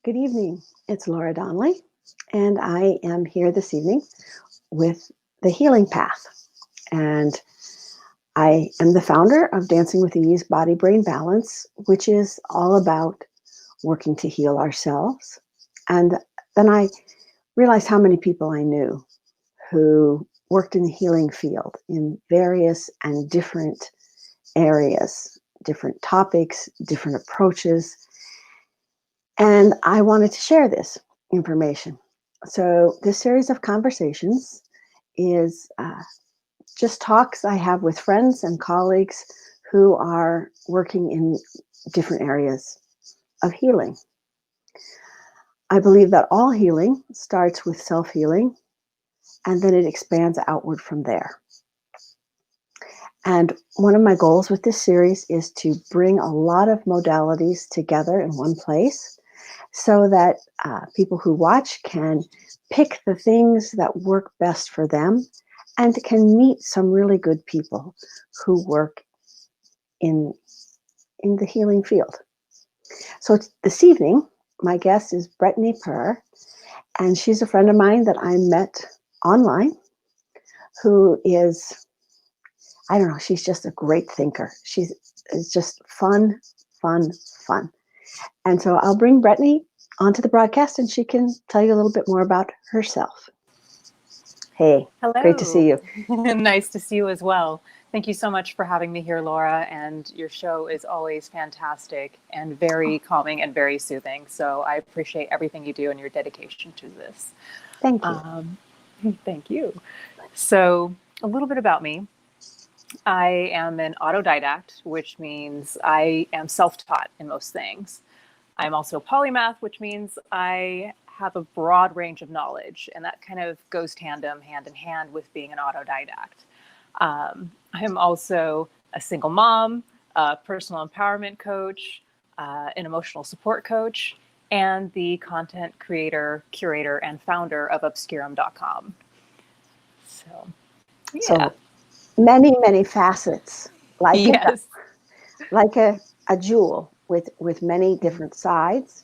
Good evening. It's Laura Donnelly, and I am here this evening with the Healing Path. And I am the founder of Dancing with Ease Body Brain Balance, which is all about working to heal ourselves. And then I realized how many people I knew who worked in the healing field in various and different areas, different topics, different approaches. And I wanted to share this information. So, this series of conversations is just talks I have with friends and colleagues who are working in different areas of healing. I believe that all healing starts with self healing and then it expands outward from there. And one of my goals with this series is to bring a lot of modalities together in one place so that people who watch can pick the things that work best for them and can meet some really good people who work in the healing field. So this evening, my guest is Brettney Perr, and she's a friend of mine that I met online who is, I don't know, she's just a great thinker. It's just fun, fun, fun. And so I'll bring Brettney onto the broadcast and she can tell you a little bit more about herself. Hey, Hello. great to see you. Nice to see you as well. Thank you so much for having me here, Laura. And your show is always fantastic and very calming and very soothing. So I appreciate everything you do and your dedication to this. Thank you. Thank you. So a little bit about me. I am an autodidact, which means I am self-taught in most things. I'm also a polymath, which means I have a broad range of knowledge, and that kind of goes hand in hand with being an autodidact. I'm also a single mom, a personal empowerment coach, an emotional support coach, and the content creator, curator, and founder of obscurum.com. So, yeah. So many, many facets, like Yes. like a jewel with many different sides,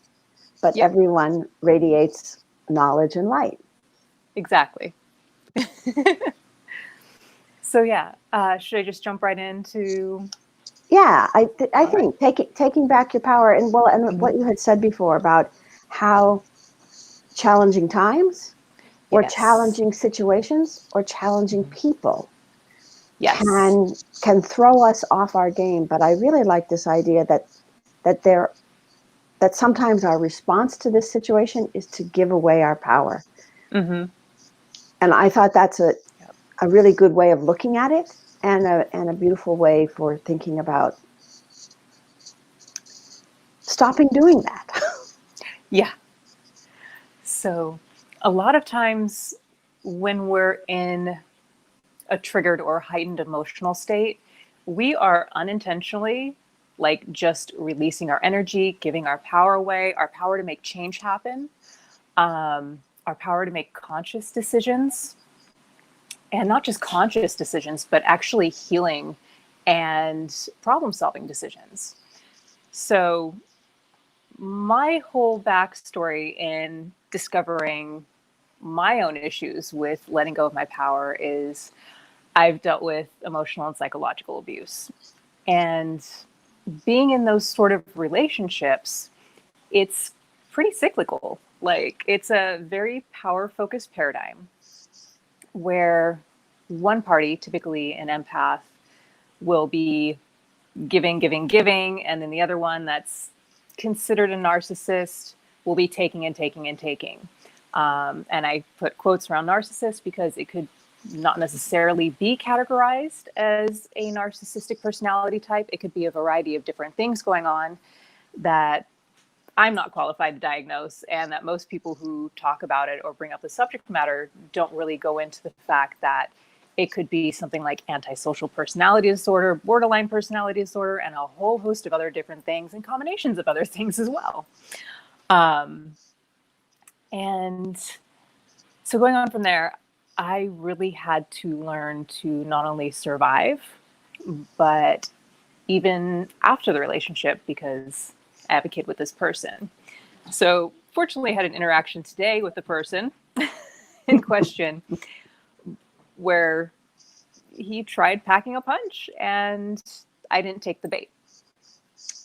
but Yep. everyone radiates knowledge and light. Exactly. So yeah, should I just jump right into? Yeah, I All right. think taking back your power and what you had said before about how challenging times or Yes. challenging situations or challenging people Yes. can throw us off our game. But I really like this idea that there that sometimes our response to this situation is to give away our power. Mm-hmm. And I thought that's Yep. a really good way of looking at it and a beautiful way for thinking about stopping doing that. Yeah. So a lot of times when we're in a triggered or heightened emotional state, we are unintentionally like just releasing our energy, giving our power away, our power to make change happen, our power to make conscious decisions, and not just conscious decisions, but actually healing and problem solving decisions. So my whole backstory in discovering my own issues with letting go of my power is I've dealt with emotional and psychological abuse. And being in those sort of relationships, it's pretty cyclical. Like it's a very power focused paradigm where one party, typically an empath, will be giving, giving, giving. And then the other one that's considered a narcissist will be taking and taking and taking. And I put quotes around narcissist because it could not necessarily be categorized as a narcissistic personality type. It could be a variety of different things going on that I'm not qualified to diagnose, and that most people who talk about it or bring up the subject matter don't really go into the fact that it could be something like antisocial personality disorder, borderline personality disorder, and a whole host of other different things and combinations of other things as well. And so going on from there, I really had to learn to not only survive, but even after the relationship, because I advocate with this person. So fortunately had an interaction today with the person in question where he tried packing a punch and I didn't take the bait.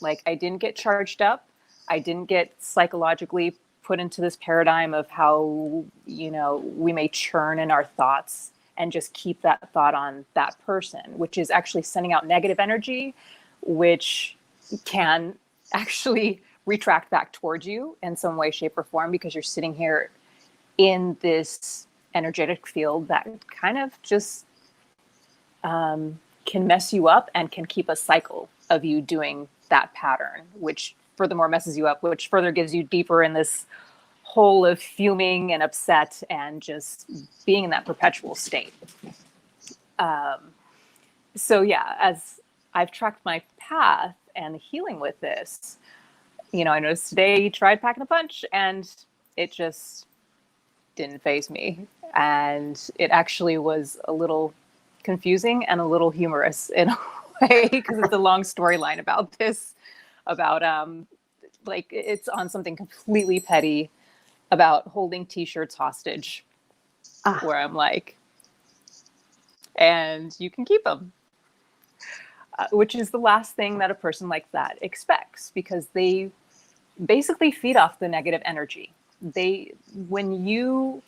Like, I didn't get charged up. I didn't get psychologically put into this paradigm of how, we may churn in our thoughts and just keep that thought on that person, which is actually sending out negative energy, which can actually retract back towards you in some way, shape, or form, because you're sitting here in this energetic field that kind of just can mess you up and can keep a cycle of you doing that pattern, which furthermore messes you up, which further gives you deeper in this hole of fuming and upset and just being in that perpetual state. So yeah, as I've tracked my path and healing with this, I noticed today he tried packing a punch and it just didn't faze me. And it actually was a little confusing and a little humorous in a way, because it's a long storyline about this, about like it's on something completely petty about holding t-shirts hostage, where I'm like, and you can keep them, which is the last thing that a person like that expects, because they basically feed off the negative energy. When you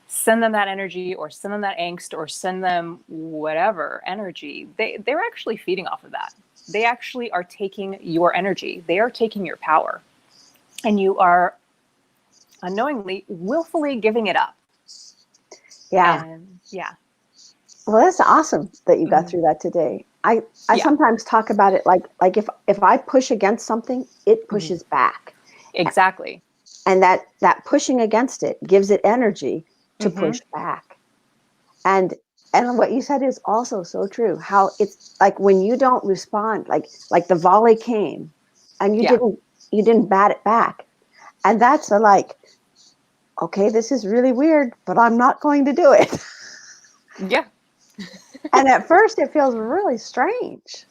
send them that energy or send them that angst or send them whatever energy, they're actually feeding off of that. They actually are taking your energy. They are taking your power. And you are unknowingly, willfully giving it up. Yeah. And yeah. Well, that's awesome that you got through that today. I sometimes talk about it like if I push against something, it pushes back. Exactly. And that pushing against it gives it energy to push back. And what you said is also so true. How it's like when you don't respond, like the volley came, and you didn't bat it back, and that's okay, this is really weird, but I'm not going to do it. Yeah. And at first, it feels really strange,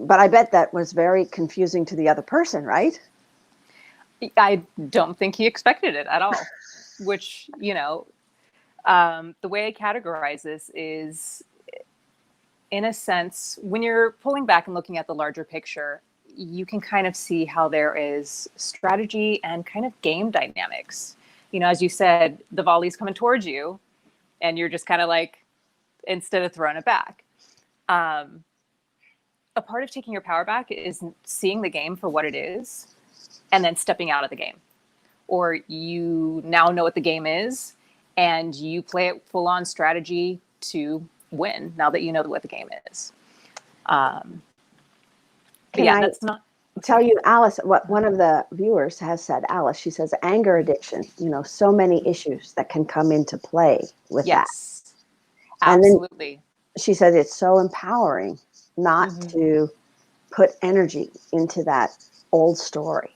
But I bet that was very confusing to the other person, right? I don't think he expected it at all. Which, the way I categorize this is, in a sense, when you're pulling back and looking at the larger picture, you can kind of see how there is strategy and kind of game dynamics. As you said, the volley's coming towards you and you're just kind of like, instead of throwing it back. A part of taking your power back is seeing the game for what it is and then stepping out of the game. Or you now know what the game is and you play it full on strategy to win now that you know what the game is. That's not... Tell you, Alice, what one of the viewers has said. Alice, she says, anger addiction, so many issues that can come into play with that. Absolutely. And then she said it's so empowering not to put energy into that old story.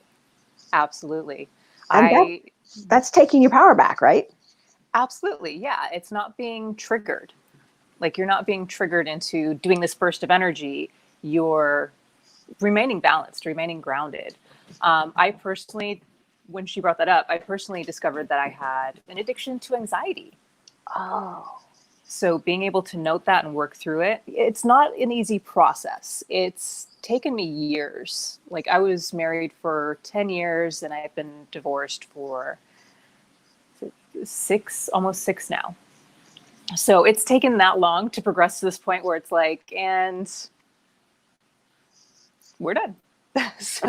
Absolutely. And that's taking your power back, right? Absolutely. Yeah. It's not being triggered. Like, you're not being triggered into doing this burst of energy. You're remaining balanced, remaining grounded. I personally, when she brought that up, I personally discovered that I had an addiction to anxiety. Oh. So being able to note that and work through it, it's not an easy process. It's taken me years. Like, I was married for 10 years and I've been divorced for almost six now. So it's taken that long to progress to this point where it's like, and we're done. So,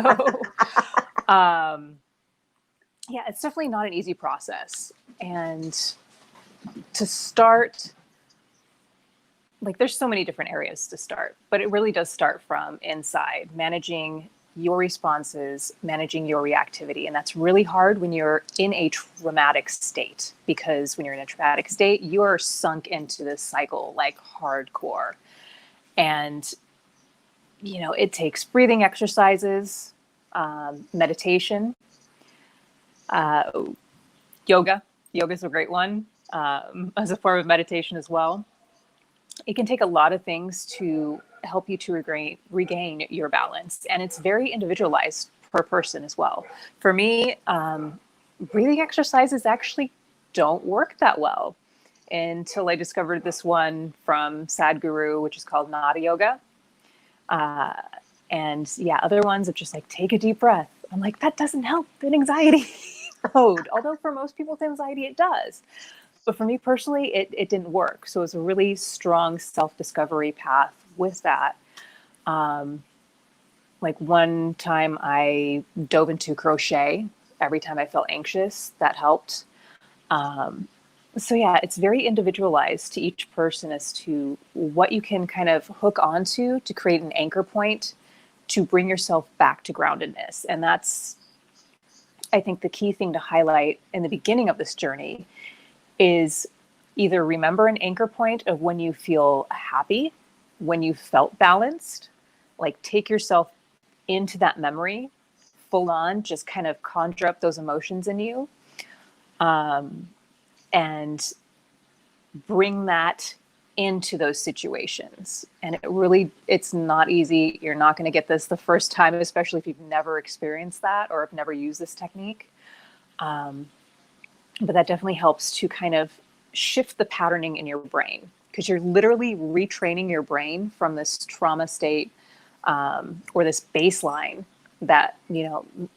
it's definitely not an easy process. And to start, there's so many different areas to start, but it really does start from inside, managing your responses, managing your reactivity. And that's really hard when you're in a traumatic state, because when you're in a traumatic state, you're sunk into this cycle like hardcore. And it takes breathing exercises, meditation, yoga. Yoga is a great one, as a form of meditation as well. It can take a lot of things to help you to regain your balance. And it's very individualized per person as well. For me, breathing exercises actually don't work that well until I discovered this one from Sadhguru, which is called Nada Yoga. And yeah, other ones of just like, take a deep breath. I'm like, that doesn't help in anxiety mode. Although for most people with anxiety, it does. But for me personally, it didn't work. So it was a really strong self-discovery path with that. Like one time I dove into crochet. Every time I felt anxious, that helped. So yeah, it's very individualized to each person as to what you can kind of hook onto to create an anchor point to bring yourself back to groundedness. And that's, I think, the key thing to highlight in the beginning of this journey is either remember an anchor point of when you feel happy, when you felt balanced, like take yourself into that memory full on, just kind of conjure up those emotions in you, and bring that into those situations. And it's not easy. You're not going to get this the first time, especially if you've never experienced that or have never used this technique. But that definitely helps to kind of shift the patterning in your brain, because you're literally retraining your brain from this trauma state, or this baseline that,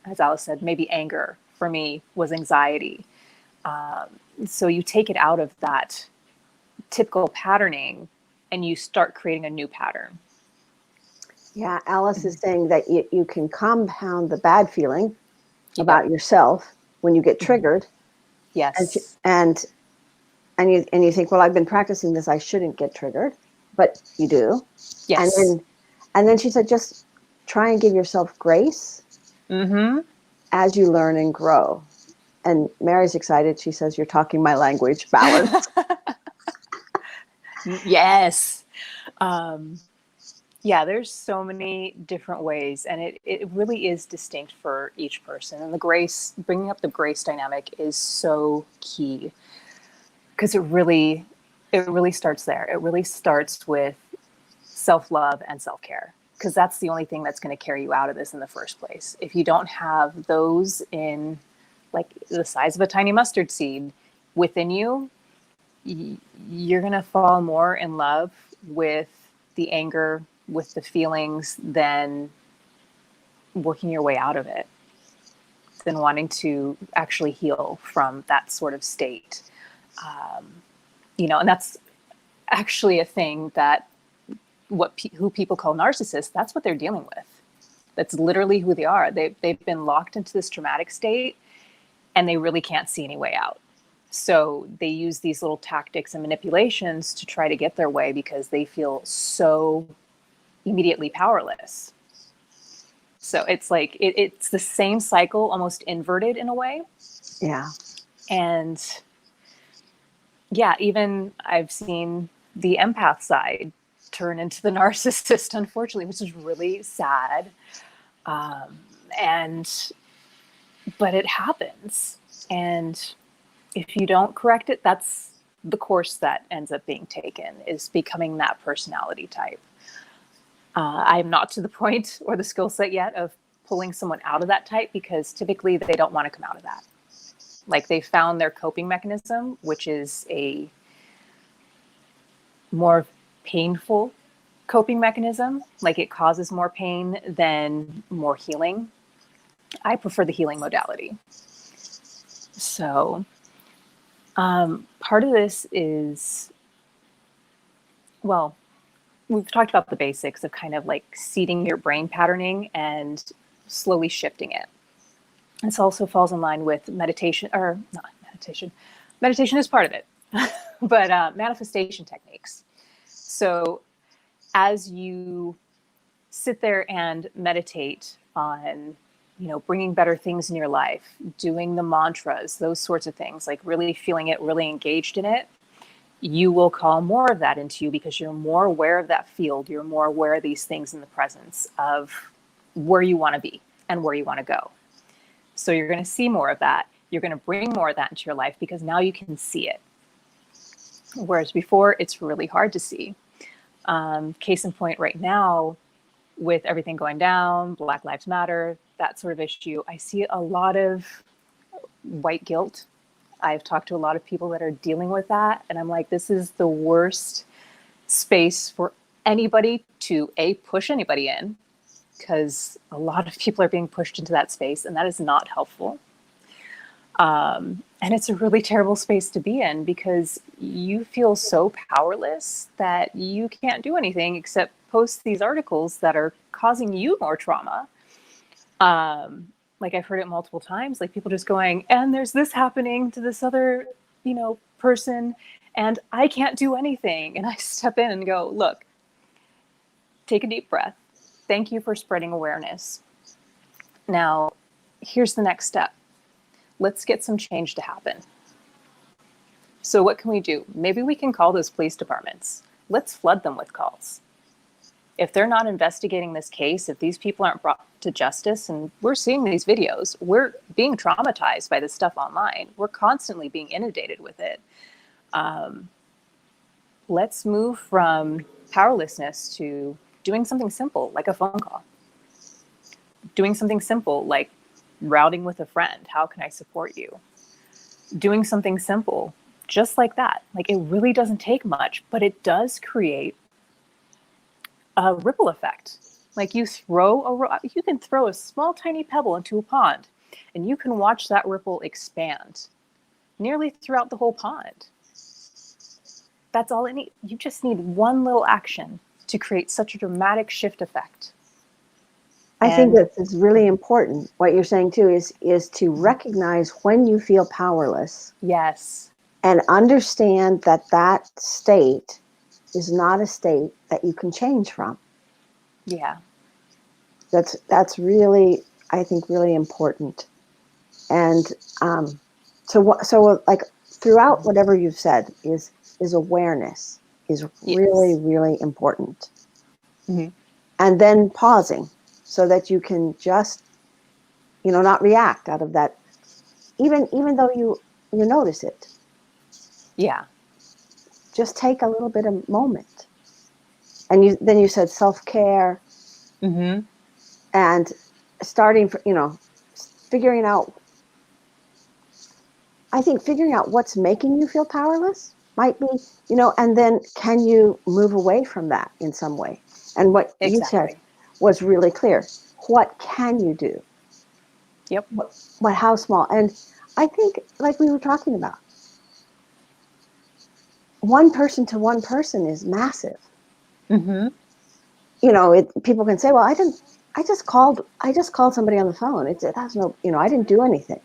as Alice said, maybe anger. For me was anxiety. So you take it out of that typical patterning and you start creating a new pattern. Yeah, Alice is saying that you can compound the bad feeling about yourself when you get triggered. Yes. And you think, well, I've been practicing this, I shouldn't get triggered, but you do. Yes. And then she said, just try and give yourself grace as you learn and grow. And Mary's excited. She says, you're talking my language, balance. Yes. Yeah, there's so many different ways, and it really is distinct for each person. And bringing up the grace dynamic is so key, because it really starts there. It really starts with self-love and self-care, because that's the only thing that's going to carry you out of this in the first place. If you don't have those in like the size of a tiny mustard seed within you, you're going to fall more in love with the anger, with the feelings, than working your way out of it, than wanting to actually heal from that sort of state. And that's actually a thing that who people call narcissists, that's what they're dealing with. That's literally who they are. They've been locked into this traumatic state and they really can't see any way out. So they use these little tactics and manipulations to try to get their way, because they feel so immediately powerless. So it's like, it's the same cycle, almost inverted in a way. Yeah. And yeah, even I've seen the empath side turn into the narcissist, unfortunately, which is really sad. But it happens. And if you don't correct it, that's the course that ends up being taken, is becoming that personality type. I am not to the point or the skill set yet of pulling someone out of that type, because typically they don't want to come out of that. Like, they found their coping mechanism, which is a more painful coping mechanism. Like, it causes more pain than more healing. I prefer the healing modality. So part of this is, well, we've talked about the basics of kind of like seeding your brain patterning and slowly shifting it. This also falls in line with meditation, or not meditation. Meditation is part of it, but manifestation techniques. So as you sit there and meditate on, bringing better things in your life, doing the mantras, those sorts of things, like really feeling it, really engaged in it, you will call more of that into you, because you're more aware of that field. You're more aware of these things in the presence of where you want to be and where you want to go. So you're going to see more of that. You're going to bring more of that into your life, because now you can see it. Whereas before, it's really hard to see. Case in point right now, with everything going down, Black Lives Matter, that sort of issue, I see a lot of white guilt. I've talked to a lot of people that are dealing with that. And I'm like, this is the worst space for anybody to push anybody in, because a lot of people are being pushed into that space, and that is not helpful. And it's a really terrible space to be in, because you feel so powerless that you can't do anything except post these articles that are causing you more trauma. Like I've heard it multiple times, like people just going, and there's this happening to this other, person, and I can't do anything. And I step in and go, look, take a deep breath. Thank you for spreading awareness. Now, here's the next step. Let's get some change to happen. So what can we do? Maybe we can call those police departments. Let's flood them with calls. If they're not investigating this case, if these people aren't brought to justice, and we're seeing these videos, we're being traumatized by this stuff online. We're constantly being inundated with it. Let's move from powerlessness to doing something simple, like a phone call. Doing something simple, like routing with a friend. How can I support you? Doing something simple, just like that. Like, it really doesn't take much, but it does create a ripple effect. Like you can throw a small tiny pebble into a pond, and you can watch that ripple expand nearly throughout the whole pond. That's all it needs. You just need one little action to create such a dramatic shift effect. I think that it's really important. What you're saying too is to recognize when you feel powerless. Yes. And understand that state is not a state that you can change from. Yeah. That's really, I think, really important. And so like throughout whatever you've said is awareness is really, really important. Mm-hmm. And then pausing so that you can just, not react out of that, even though you notice it. Yeah. Just take a little bit of moment. And then you said self-care. Mm-hmm. And starting, figuring out, I think figuring out what's making you feel powerless might be, and then can you move away from that in some way? And what you said was really clear. What can you do? Yep. How small? And I think, like we were talking about, one person to one person is massive. Mm-hmm. People can say, well, I just called somebody on the phone. It has no, I didn't do anything.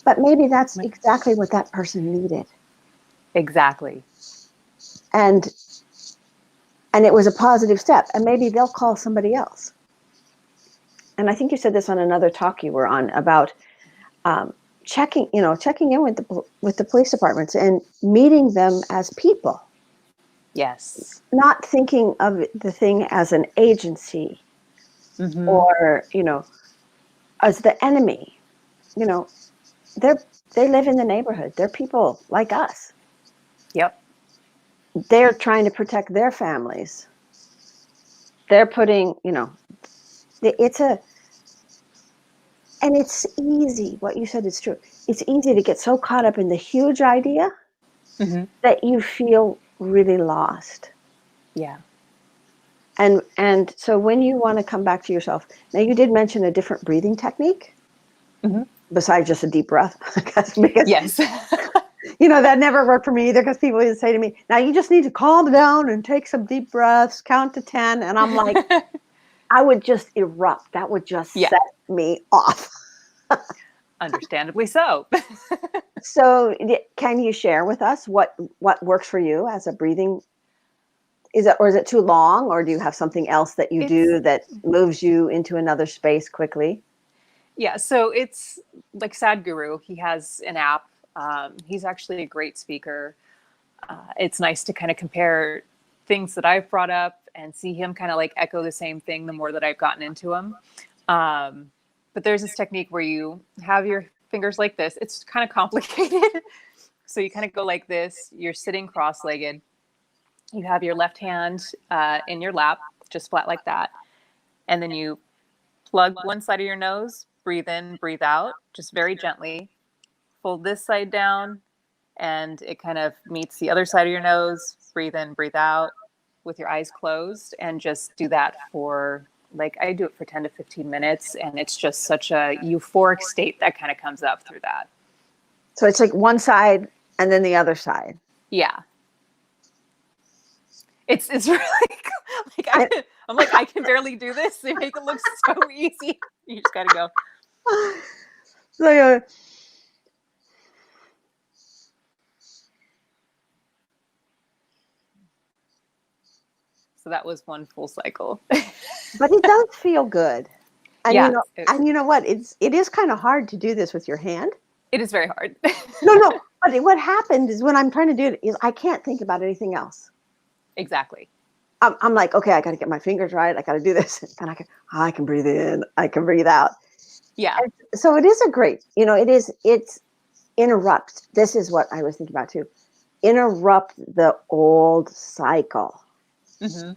But maybe that's exactly what that person needed. Exactly. And it was a positive step. And maybe they'll call somebody else. And I think you said this on another talk you were on about checking in with the police departments and meeting them as people. Yes. Not thinking of the thing as an agency or, as the enemy. They live in the neighborhood. They're people like us. Yep. They're trying to protect their families. They're putting, and it's easy. What you said is true. It's easy to get so caught up in the huge idea that you feel really lost. Yeah. And so when you want to come back to yourself, now you did mention a different breathing technique besides just a deep breath. because yes. That never worked for me either, because people would say to me, now you just need to calm down and take some deep breaths, count to 10. And I'm like, I would just erupt. That would just set me off. Understandably so. So can you share with us what works for you as a breathing? Is it too long, or do you have something else that you do that moves you into another space quickly? Yeah, so it's like Sadhguru. He has an app. He's actually a great speaker. It's nice to kind of compare things that I've brought up and see him kind of like echo the same thing the more that I've gotten into him. But there's this technique where you have your fingers like this. It's kind of complicated. So you kind of go like this. You're sitting cross-legged. You have your left hand in your lap, just flat like that. And then you plug one side of your nose, breathe in, breathe out, just very gently. Fold this side down, and it kind of meets the other side of your nose. Breathe in, breathe out with your eyes closed, and just do that for, like, I do it for 10 to 15 minutes, and it's just such a euphoric state that kind of comes up through that. So it's like one side and then the other side. Yeah. It's really I'm like, I can barely do this. They make it look so easy. You just got to go. So, So that was one full cycle. but it does feel good. And Yeah, you know what? It is kind of hard to do this with your hand. it is very hard. No. But what happened is when I'm trying to do it is I can't think about anything else. Exactly. I'm like, okay, I got to get my fingers right. I got to do this. And I can breathe in. I can breathe out. Yeah. And so it is a great, it's interrupt. This is what I was thinking about too. Interrupt the old cycle, Mm-hmm.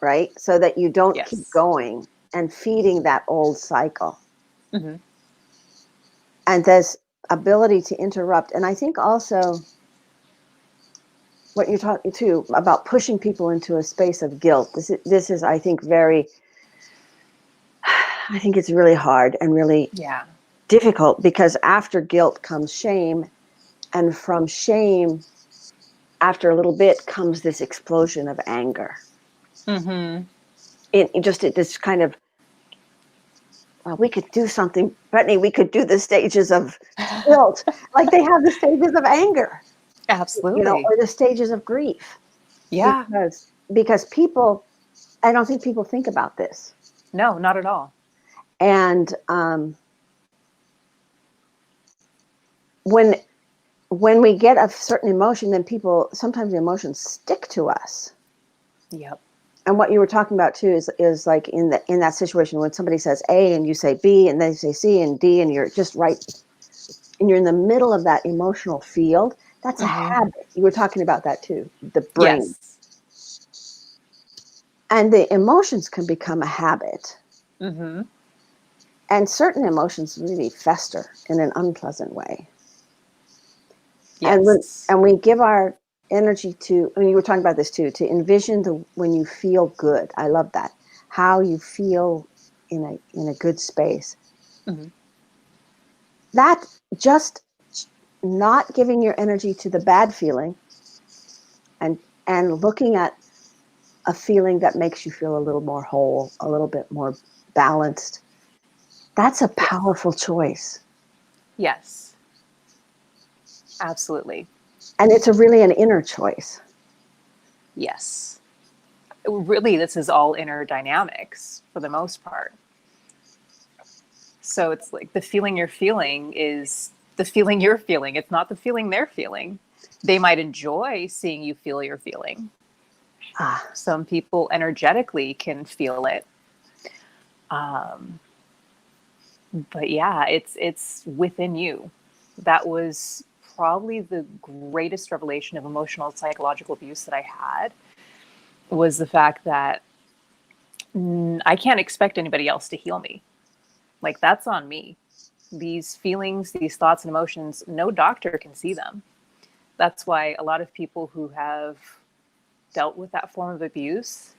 right? So that you don't Yes. keep going and feeding that old cycle. Mm-hmm. And this ability to interrupt. And I think also what you're talking too about pushing people into a space of guilt. This is, I think, I think it's really hard and really difficult, because after guilt comes shame, and from shame, after a little bit, comes this explosion of anger. Mm-hmm. This kind of, well, we could do something, Brettny, we could do the stages of guilt, like they have the stages of anger. Absolutely. Or the stages of grief. Yeah. Because people, I don't think people think about this. No, not at all. And when we get a certain emotion, then sometimes the emotions stick to us. Yep. And what you were talking about too is like in that situation when somebody says A and you say B and they say C and D, and you're just right, and you're in the middle of that emotional field. That's a habit. You were talking about that too, the brain. Yes. And the emotions can become a habit. Mm-hmm. And certain emotions really fester in an unpleasant way. Yes. And we give our energy to, I mean, you were talking about this too, to envision when you feel good. I love that. How you feel in a good space. Mm-hmm. That just not giving your energy to the bad feeling and looking at a feeling that makes you feel a little more whole, a little bit more balanced. That's a powerful choice. Yes. Absolutely. And it's really an inner choice. Yes. Really, this is all inner dynamics for the most part. So it's like the feeling you're feeling is the feeling you're feeling. It's not the feeling they're feeling. They might enjoy seeing you feel your feeling. Some people energetically can feel it. But yeah, it's within you. That was probably the greatest revelation of emotional and psychological abuse that I had, was the fact that I can't expect anybody else to heal me. Like, that's on me. These feelings, these thoughts and emotions, no doctor can see them. That's why a lot of people who have dealt with that form of abuse,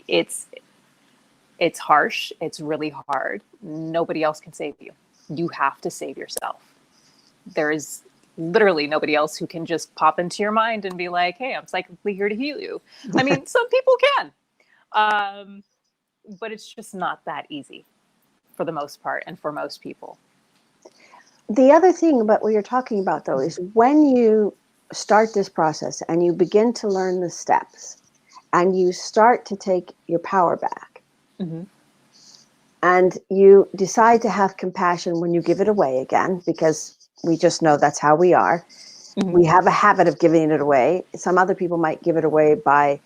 it's harsh. It's really hard. Nobody else can save you. You have to save yourself. There is literally nobody else who can just pop into your mind and be like, hey, I'm psychically here to heal you. I mean, some people can, but it's just not that easy for the most part and for most people. The other thing about what you're talking about, though, is when you start this process and you begin to learn the steps and you start to take your power back, mm-hmm. and you decide to have compassion when you give it away again, because we just know that's how we are. Mm-hmm. We have a habit of giving it away. Some other people might give it away by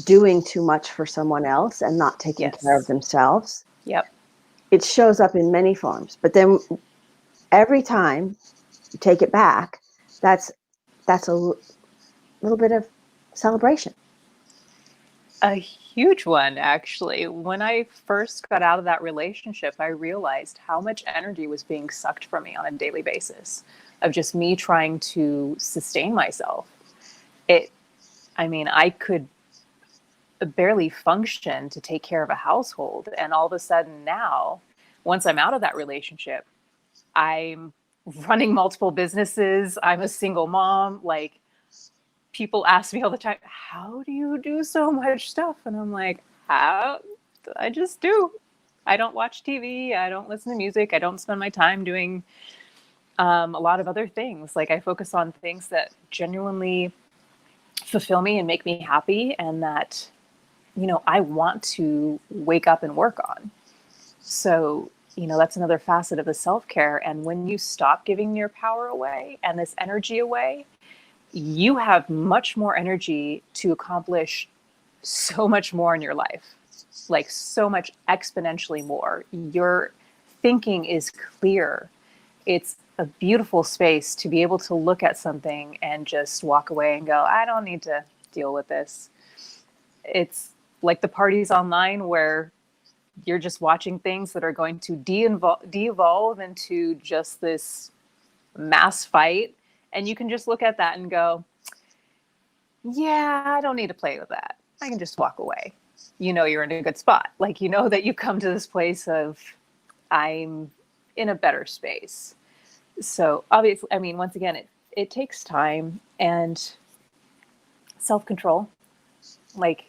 doing too much for someone else and not taking care of themselves. Yep. It shows up in many forms. But then every time you take it back, that's a little bit of celebration. A huge one, actually. When I first got out of that relationship, I realized how much energy was being sucked from me on a daily basis of just me trying to sustain myself. It, I mean, I could barely function to take care of a household. And all of a sudden now, once I'm out of that relationship, I'm running multiple businesses. I'm a single mom. Like, people ask me all the time, how do you do so much stuff? And I'm like, how? I just do. I don't watch TV. I don't listen to music. I don't spend my time doing a lot of other things. Like, I focus on things that genuinely fulfill me and make me happy, and that, I want to wake up and work on. So, that's another facet of the self-care. And when you stop giving your power away and this energy away, you have much more energy to accomplish so much more in your life, like so much exponentially more. Your thinking is clear. It's a beautiful space to be able to look at something and just walk away and go, I don't need to deal with this. It's like the parties online where you're just watching things that are going to de-evolve into just this mass fight. And you can just look at that and go, yeah, I don't need to play with that. I can just walk away. You're in a good spot. Like, that you come to this place of, I'm in a better space. So obviously, I mean, once again, it takes time and self-control. Like,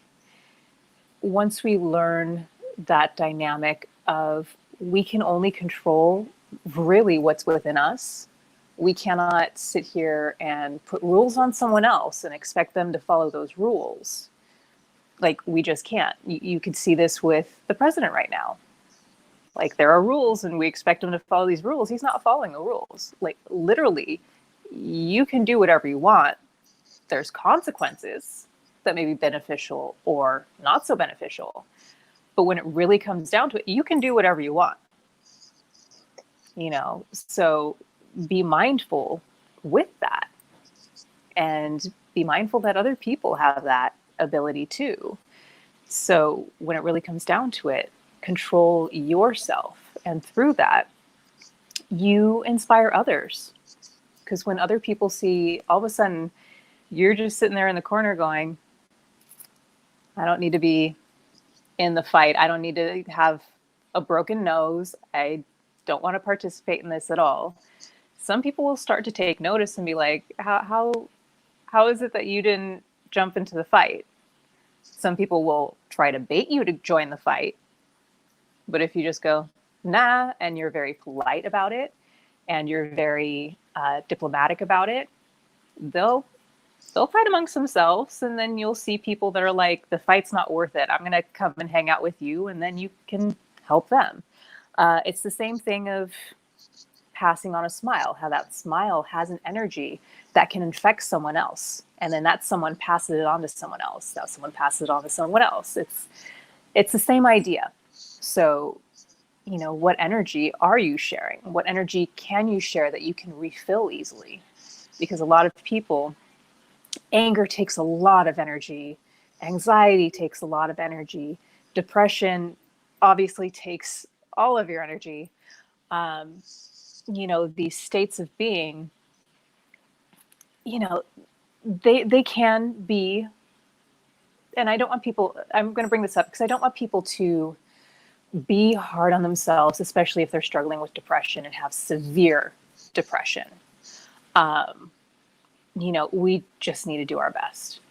once we learn that dynamic of, we can only control really what's within us. We cannot sit here and put rules on someone else and expect them to follow those rules. Like, we just can't. You could see this with the president right now. Like, there are rules and we expect him to follow these rules. He's not following the rules. Like, literally, you can do whatever you want. There's consequences that may be beneficial or not so beneficial. But when it really comes down to it, you can do whatever you want. So be mindful with that, and be mindful that other people have that ability too. So when it really comes down to it, control yourself, and through that, you inspire others. Because when other people see, all of a sudden, you're just sitting there in the corner going, I don't need to be in the fight. I don't need to have a broken nose. I don't want to participate in this at all. Some people will start to take notice and be like, how is it that you didn't jump into the fight? Some people will try to bait you to join the fight. But if you just go, nah, and you're very polite about it, and you're very diplomatic about it, they'll fight amongst themselves. And then you'll see people that are like, the fight's not worth it. I'm going to come and hang out with you, and then you can help them. It's the same thing of passing on a smile, how that smile has an energy that can infect someone else. And then that someone passes it on to someone else. Now someone passes it on to someone else. It's the same idea. So, what energy are you sharing? What energy can you share that you can refill easily? Because a lot of people, anger takes a lot of energy. Anxiety takes a lot of energy. Depression obviously takes all of your energy. These states of being, they can be, and I don't want people, I'm going to bring this up because I don't want people to be hard on themselves, especially if they're struggling with depression and have severe depression. We just need to do our best.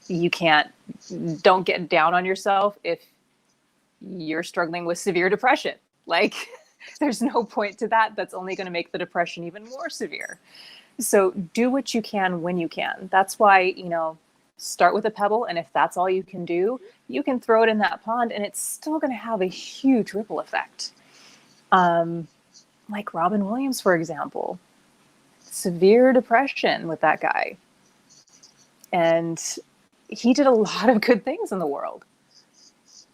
Don't get down on yourself if you're struggling with severe depression. Like, there's no point to that. That's only going to make the depression even more severe. So do what you can when you can. That's why, start with a pebble. And if that's all you can do, you can throw it in that pond and it's still going to have a huge ripple effect. Like Robin Williams, for example, severe depression with that guy. And he did a lot of good things in the world.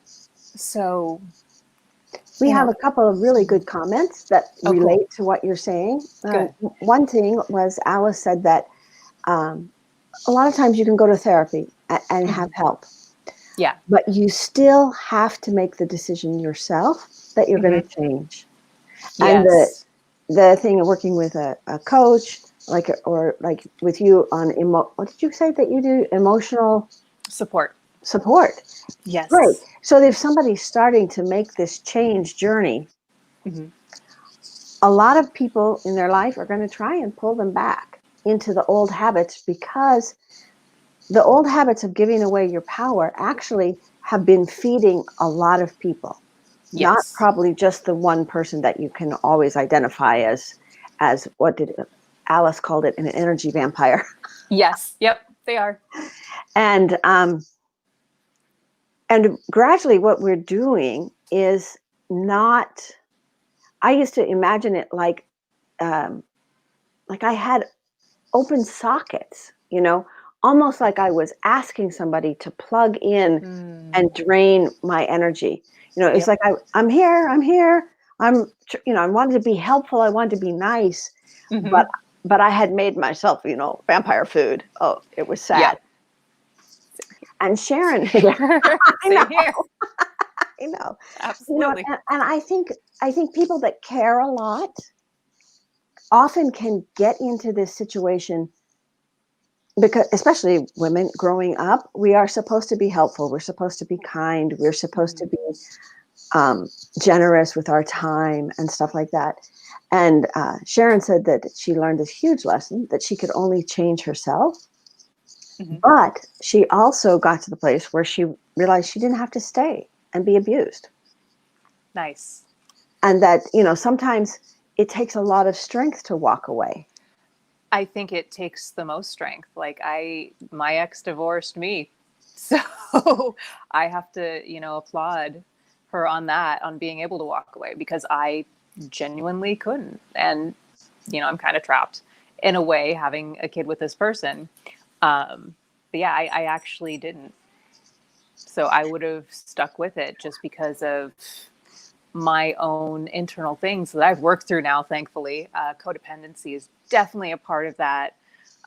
So we have a couple of really good comments that relate to what you're saying. One thing was, Alice said that a lot of times you can go to therapy and have help. Yeah. but you still have to make the decision yourself that you're going to change. And Yes. the thing of working with a coach, like, or like with you on what did you say that you do? Emotional Support. support. Right. Yes. So if somebody's starting to make this change journey, Mm-hmm. a lot of people in their life are going to try and pull them back into the old habits, because the old habits of giving away your power actually have been feeding a lot of people. Not Yes. probably just the one person that you can always identify as what did Alice called it, an energy vampire. Yes. Yep. They are. And gradually what we're doing is not, I used to imagine it like I had open sockets, almost like I was asking somebody to plug in and drain my energy. It's Yep. like I'm here, I wanted to be helpful, I wanted to be nice, Mm-hmm. but I had made myself, vampire food. Oh, it was sad. Yep. And Sharon, Same yeah, here. I know, Same here. I know, Absolutely. and I think people that care a lot often can get into this situation, because especially women growing up, we are supposed to be helpful, we're supposed to be kind, we're supposed to be generous with our time and stuff like that. And Sharon said that she learned this huge lesson, that she could only change herself, Mm-hmm. but she also got to the place where she realized she didn't have to stay and be abused. Nice. And that, sometimes it takes a lot of strength to walk away. I think it takes the most strength. Like my ex divorced me. So I have to, applaud her on that, on being able to walk away, because I genuinely couldn't. And, I'm kind of trapped in a way having a kid with this person. But yeah, I actually didn't. So I would have stuck with it just because of my own internal things that I've worked through now, thankfully. Codependency is definitely a part of that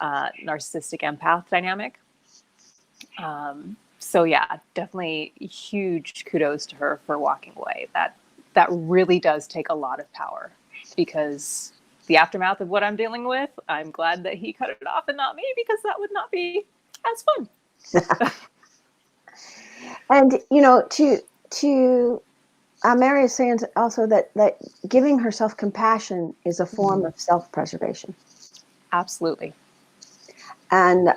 narcissistic empath dynamic. So yeah, definitely huge kudos to her for walking away. That really does take a lot of power, because the aftermath of what I'm dealing with, I'm glad that he cut it off and not me, because that would not be as fun. And to Mary is saying also that giving herself compassion is a form of self-preservation. Absolutely. And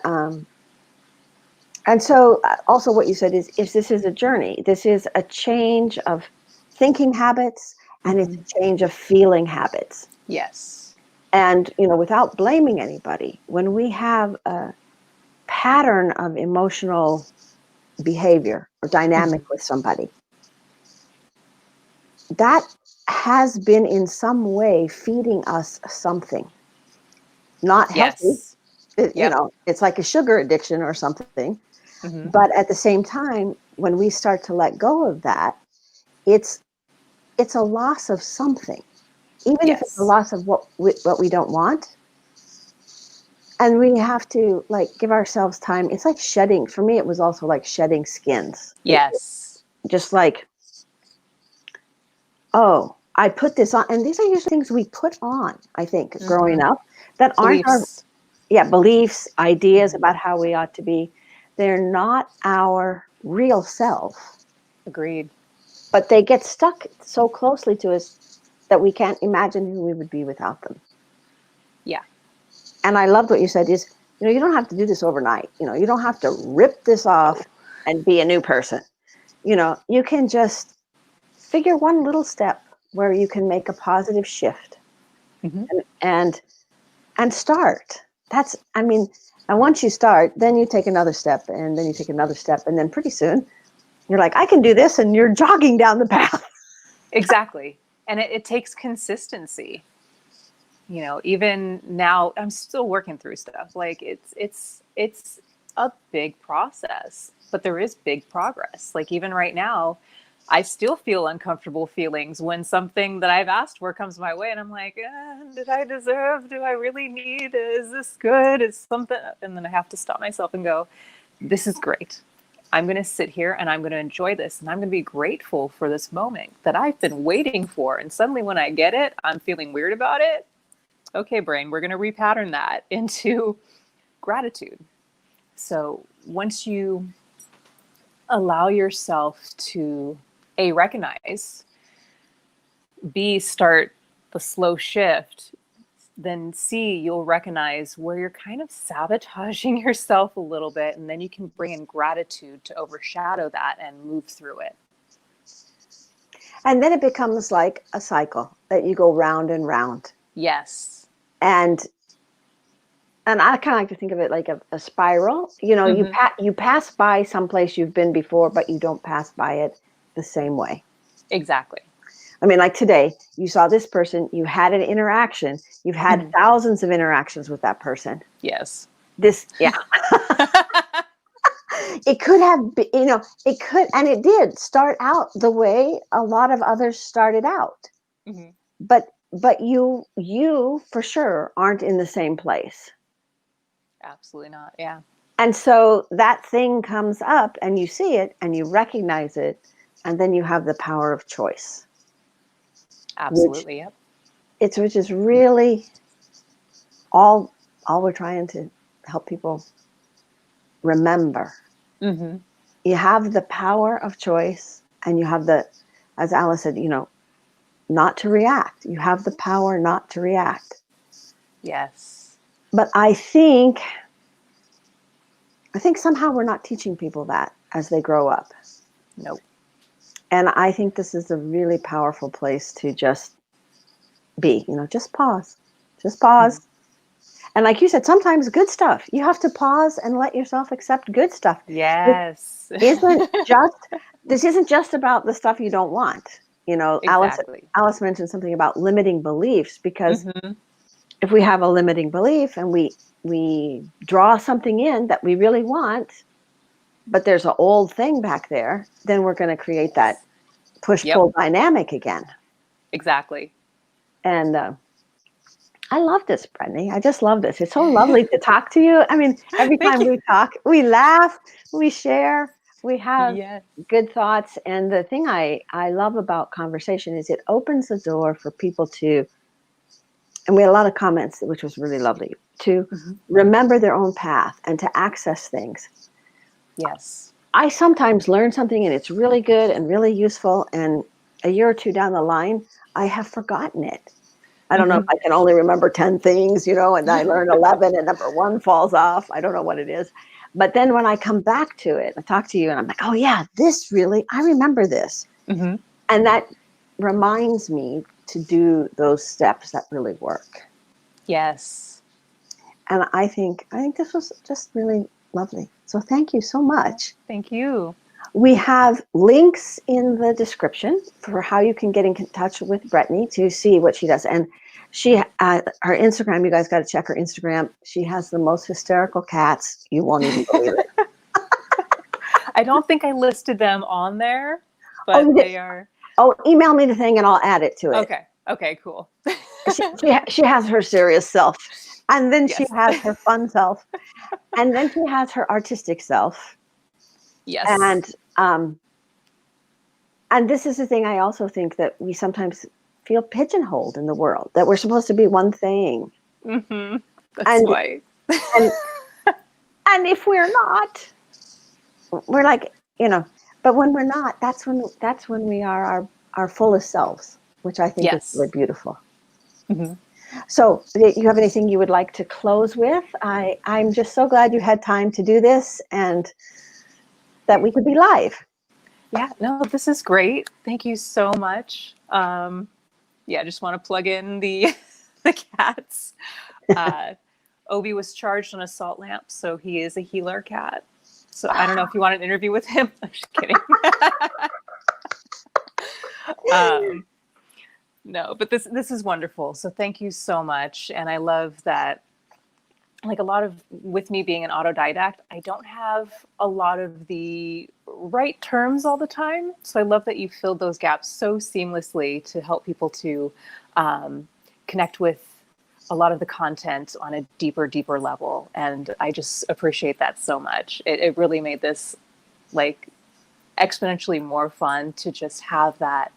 so also what you said is this is a journey. This is a change of thinking habits, and it's a change of feeling habits. Yes. And without blaming anybody, when we have a pattern of emotional behavior or dynamic with somebody, that has been in some way feeding us something not healthy. Yes. Yep. It's like a sugar addiction or something. Mm-hmm. But at the same time, when we start to let go of that, it's a loss of something, even if it's a Yes. loss of what we don't want. And we have to give ourselves time. It's like shedding. For me, it was also like shedding skins. Yes. Just like, oh, I put this on, and these are usually things we put on, I think, growing up, that aren't our Beliefs. beliefs, ideas about how we ought to be. They're not our real self, Agreed. but they get stuck so closely to us that we can't imagine who we would be without them. Yeah. And I loved what you said is, you don't have to do this overnight. You don't have to rip this off and be a new person. You can just figure one little step where you can make a positive shift, Mm-hmm. and start. And once you start, then you take another step, and then you take another step, and then pretty soon you're like, I can do this, and you're jogging down the path. Exactly. And it takes consistency. Even now I'm still working through stuff. Like it's a big process, but there is big progress. Like even right now, I still feel uncomfortable feelings when something that I've asked for comes my way, and I'm like, did I deserve? Do I really need? Is this good? Is something? And then I have to stop myself and go, this is great. I'm going to sit here and I'm going to enjoy this. And I'm going to be grateful for this moment that I've been waiting for. And suddenly when I get it, I'm feeling weird about it. Okay, brain, we're going to repattern that into gratitude. So once you allow yourself to A, recognize, B, start the slow shift, then C, you'll recognize where you're kind of sabotaging yourself a little bit, and then you can bring in gratitude to overshadow that and move through it. And then it becomes like a cycle that you go round and round. Yes. And I kind of like to think of it like a spiral. You know, you pass by someplace you've been before, but you don't pass by it the same way. Exactly. I mean, like today, you saw this person, you had an interaction, you've had thousands of interactions with that person. Yes. Yeah. It could have been, you know, it could, and it did start out the way a lot of others started out. Mm-hmm. But you for sure aren't in the same place. Absolutely not. Yeah. And so that thing comes up and you see it and you recognize it, and then you have the power of choice. Absolutely. Yep. Which is really all we're trying to help people remember. Mm-hmm. You have the power of choice, and you have the, as Alice said, you know, not to react. You have the power not to react. Yes. But I think somehow we're not teaching people that as they grow up. Nope. And I think this is a really powerful place to just be, you know, just pause. Just pause. Mm-hmm. And like you said, sometimes good stuff. You have to pause and let yourself accept good stuff. Yes. This isn't just about the stuff you don't want. You know, Exactly. Alice mentioned something about limiting beliefs, because if we have a limiting belief and we draw something in that we really want, but there's an old thing back there, then we're going to create that push-pull dynamic again. Exactly. And I love this, Brettny. I just love this. It's so lovely to talk to you. I mean, every time we talk, we laugh, we share, we have good thoughts. And the thing I love about conversation is it opens the door for people to, and we had a lot of comments, which was really lovely, to remember their own path and to access things. Yes. I sometimes learn something and it's really good and really useful, and a year or two down the line, I have forgotten it. I don't know if I can only remember 10 things, you know, and I learn 11 and number 1 falls off. I don't know what it is. But then when I come back to it, I talk to you and I'm like, oh yeah, I remember this. And that reminds me to do those steps that really work. Yes. And I think this was just really lovely. So thank you so much. Thank you. We have links in the description for how you can get in touch with Brettny to see what she does. And she, her Instagram, you guys got to check her Instagram. She has the most hysterical cats. You won't even believe it. I don't think I listed them on there, but they are. Oh, email me the thing and I'll add it to it. Okay. Okay, cool. she has her serious self, and then she has her fun self, and then she has her artistic self. Yes. And this is the thing, I also think that we sometimes feel pigeonholed in the world, that we're supposed to be one thing. That's why. and if we're not, we're like, you know, but when we're not, that's when we are our fullest selves, which I think is really beautiful. So you have anything you would like to close with? I'm just so glad you had time to do this and that we could be live. Yeah, no, this is great. Thank you so much. I just want to plug in the cats. Obi was charged on a salt lamp, so he is a healer cat. So I don't know if you want an interview with him. I'm just kidding. No, but this is wonderful. So thank you so much. And I love that, like, with me being an autodidact, I don't have a lot of the right terms all the time. So I love that you filled those gaps so seamlessly to help people to connect with a lot of the content on a deeper level. And I just appreciate that so much. It really made this like exponentially more fun to just have that.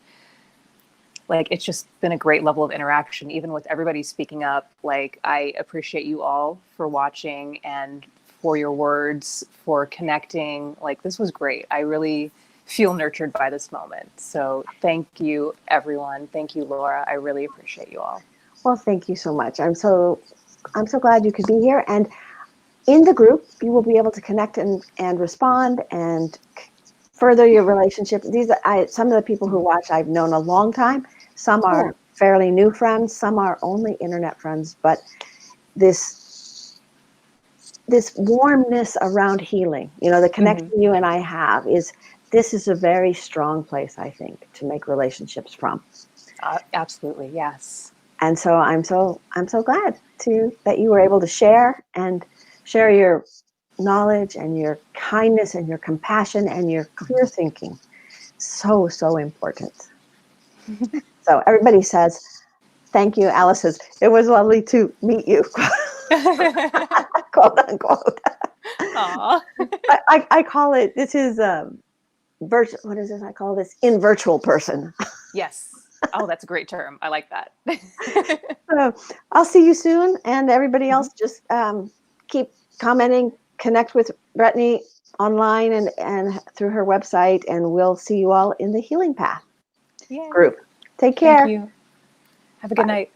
Like, it's just been a great level of interaction, even with everybody speaking up. Like, I appreciate you all for watching and for your words, for connecting. Like, this was great. I really feel nurtured by this moment. So thank you, everyone. Thank you, Laura. I really appreciate you all. Well, thank you so much. I'm so glad you could be here. And in the group, you will be able to connect and respond and further your relationship. Some of the people who watch I've known a long time. Some are fairly new friends. Some are only internet friends. But this warmness around healing, the connection you and I have this is a very strong place, I think, to make relationships from. Absolutely, yes. And so I'm so glad that you were able to share your knowledge and your kindness and your compassion and your clear thinking. So important. So everybody says, thank you. Alice says, it was lovely to meet you. Quote unquote. Aww. I call it, this is virtual. What is this? I call this in virtual person. Yes. Oh, that's a great term. I like that. So I'll see you soon. And everybody else, just keep commenting, connect with Brettny online and through her website, and we'll see you all in the Healing Path group. Take care. Thank you. Have a good night.